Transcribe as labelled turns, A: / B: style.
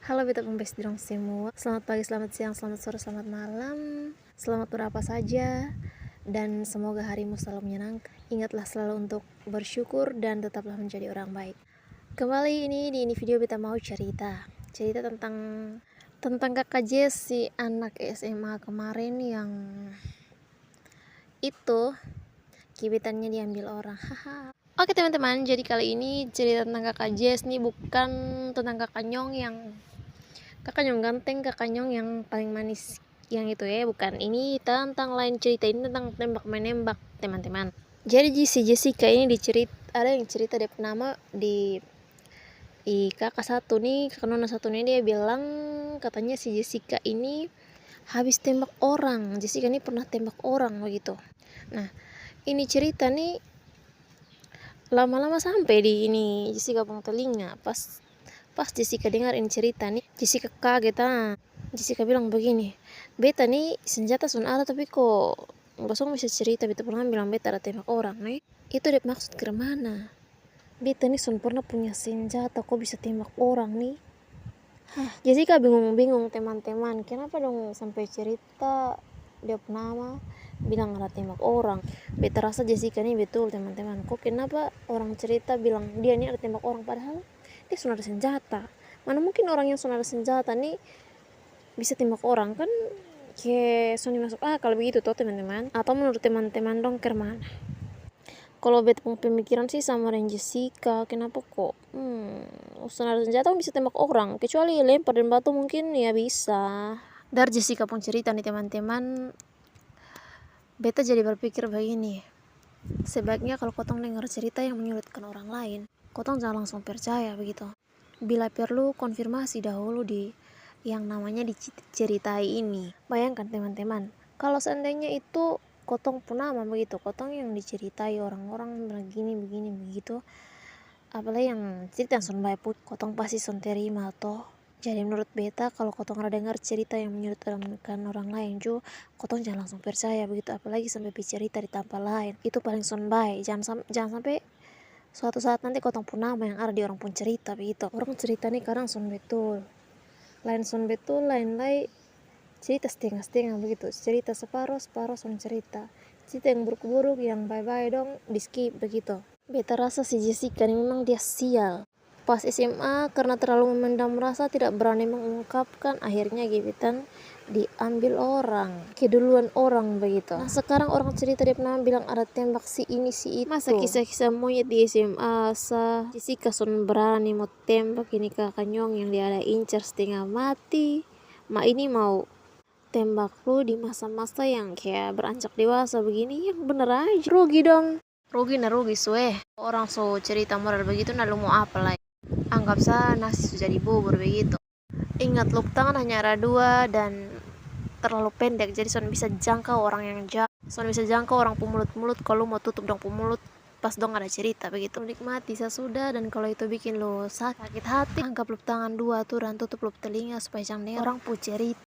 A: Halo beta pembes dirong semua. Selamat pagi, selamat siang, selamat sore, selamat malam. Selamat berapa saja dan semoga harimu selalu menyenangkan. Ingatlah selalu untuk bersyukur dan tetaplah menjadi orang baik. Kembali di ini video beta mau cerita tentang kakak Jesse, anak SMA kemarin yang itu gebetannya diambil orang. Haha. Oke teman-teman, jadi kali ini cerita tentang kakak Jess nih, bukan tentang kakak Nyong ganteng, kakak Nyong yang paling manis yang itu ya, bukan. Ini tentang lain cerita, ini tentang tembak menembak teman-teman. Jadi si Jessica ini ada yang cerita dia nama di kakak nona satu nih, dia bilang katanya si Jessica ini habis tembak orang. Jessica ini pernah tembak orang begitu. Nah, ini cerita nih lama-lama sampai di ini Jessica punya telinga. Pas Jessica dengar ini cerita nih, Jessica kaget. Jessica bilang begini, beta nih senjata sun ada tapi kok gosong bisa cerita beta pernah bilang beta ada tembak orang nih. Itu dia maksud ke mana? Beta nih sun pernah punya senjata kok bisa tembak orang nih. Jessica bingung-bingung teman-teman, kenapa dong sampai cerita dia nama bilang ada tembak orang. Beta rasa Jessica nih betul teman-teman, kok kenapa orang cerita bilang dia nih ada tembak orang padahal dia sudah ada senjata. Mana mungkin orang yang sudah ada senjata nih bisa tembak orang, kan kayak Sony masuk kalau begitu toh teman-teman. Atau menurut teman-teman dong ke mana? Kalau beta pemikiran sih sama dengan Jessica, kenapa kok sudah ada senjata bisa tembak orang, kecuali lempar dan batu mungkin ya bisa. Dari Jessica pun cerita nih teman-teman, beta jadi berpikir begini, sebaiknya kalau kotong dengar cerita yang menyulitkan orang lain, kotong jangan langsung percaya begitu. Bila perlu konfirmasi dahulu di yang namanya diceritai ini. Bayangkan teman-teman, kalau seandainya itu kotong punama begitu, kotong yang diceritai orang-orang begini begitu, apalagi yang cerita yang son baik, kotong pasti son terima toh. Jadi menurut beta, kalau kotong ada dengar cerita yang menyulitkan orang lain juga, kotong jangan langsung percaya begitu, apalagi sampai cerita di tempat lain. Itu paling son baik. Jangan sampai suatu saat nanti kotong pun nama yang ada di orang pun cerita begitu. Orang cerita nih kadang son betul, lain cerita setengah-setengah begitu, cerita separuh son cerita yang buruk-buruk, yang bye-bye dong di skip begitu. Beta rasa si Jessica ini memang dia sial. Pas SMA karena terlalu memendam rasa, tidak berani mengungkapkan, akhirnya gebetan diambil orang, keduluan orang begitu. Nah sekarang orang cerita dia pernah bilang ada tembak si ini si itu. Masa kisah-kisah monyet di SMA Jessica son berani mau tembak ini kakak Nyong yang dia ada incar setengah mati. Ini mau tembak lu di masa-masa yang kayak beranjak dewasa begini, yang bener aja. Rugi dong. Rugi orang so cerita moral begitu, nah lu mau apa lagi? Anggap saja nasi sudah jadi bubur begitu. Ingat, luk tangan hanya ada dua dan terlalu pendek, jadi son bisa jangkau orang yang jauh, son bisa jangkau orang pemulut-mulut. Kalau mau tutup dong pemulut pas dong ada cerita begitu, nikmati sesudah. Dan kalau itu bikin lo sakit hati, anggap luk tangan dua tuh dan tutup luk telinga supaya jangan dengar orang pu cerita.